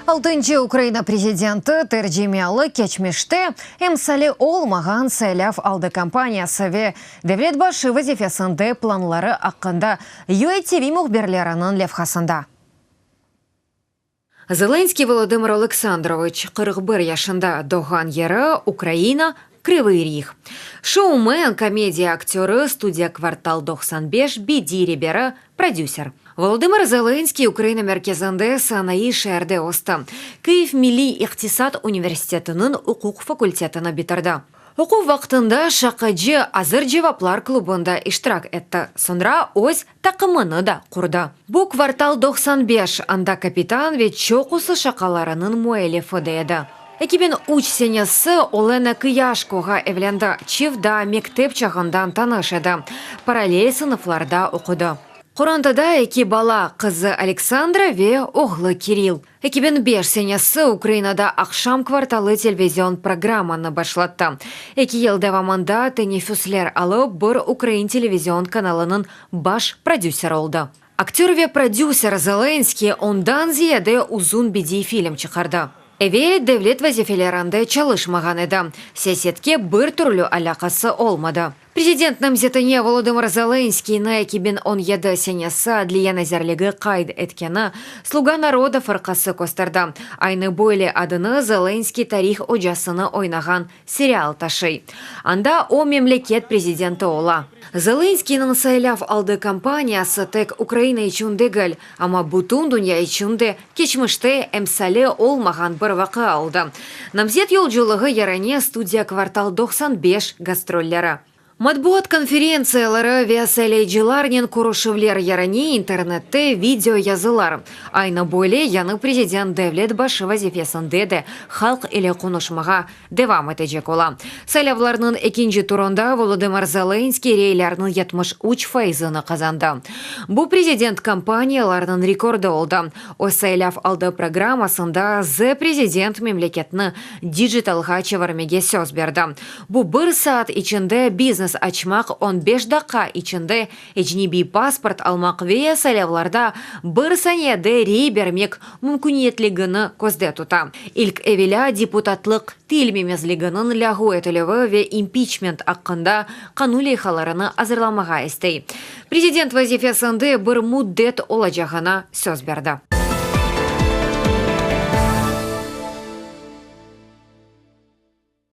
Алтынчы Украина президенті Терджимялы кечмеште эмсалі олмаған сайлав алды компаниясы Девлет башы вазифесінде планлары аққында ЮЭТВ мұхберлерінің левхасында. Зеленский Володимир Олександрович 41 яшында доған ері Украина Кривий Ріг. Шоумен, комедия актері, студия «Квартал 95», бедири бері продюсер. Володимир Зеленский Украина мерkezінде санайы шәрді осты. Киев Милли Иқтисад университетінің ұқуқ факультетіні бітірді. Оқу вақтында шақаджы азыр жеваплар клубында иштирак етті. Сонра өз тақымыны да құрды. Бұл «Квартал 95» анда капитан вет чоқусы шақаларының муэлефі деді. 2003 сенесі Олена Кияшкоға evленді. Чивда мектеп чағындан танышыды. Параллель сыныфларда оқыды. Құрантада екі бала қызы Александра ве оғлы Кирилл. 2005 сенесі Украинада ақшам кварталы телевизион программаны башлатты. 2 ел давамында тенефюслер алып бір Украин телевизион каналының баш продюсер олды. Актер ве продюсер Зеленский ондан зияде uzun бедей фильм чықарды. Эве девлет вазифелерінде чалышмаған еді. Сесетке бір түрлі алақасы олмады. Президент намзетіне Володимир Зеленский на 2017 сенесі Адлия Назерлігі қайд еткені «Слуга народа» фырқасы костырды. Айны бойле адыны Зеленский тарих очасыны ойнаған сериал ташый. Анда о мемлекет президенті ола. Зеленскийнің сайлав алды компаниясы тек Украина үшін дегіл, ама бұтын дүния үшінде кечміште әмсалі олмаған бір вақы алды. Намзет елжылығы яране студия «Квартал 95» гастроллері. Матбуат конференциялары весәлейджіларнен көрішівлер ярани интернетте видео язылар. Айны бойле яны президент Девлет башы вазифесінде де халық еле қонышмаға девам етежек ола. Сайлавларның екінші турында Володимир Зеленский рейлерінің 73% қазанды. Бұл президент компанияларының рекорды олды. О сайлав алды программасында «Зе президент» мемлекетні диджиталға чевармеге сөз берді. Бұл бір саат içinde бизнес açmaq 15 dakika içinde ecnebi pasport almaq ve сайлавларда bir saniyede rey bermek mümküniyetligini көзде tuta. İlk evvela депутатлық tilmemezliginin lahu etilivi ve impeachment hakkında kanun leyhalarini hazırlamağa istey. Президент vazifesinde bir müddet olacağına söz berdi.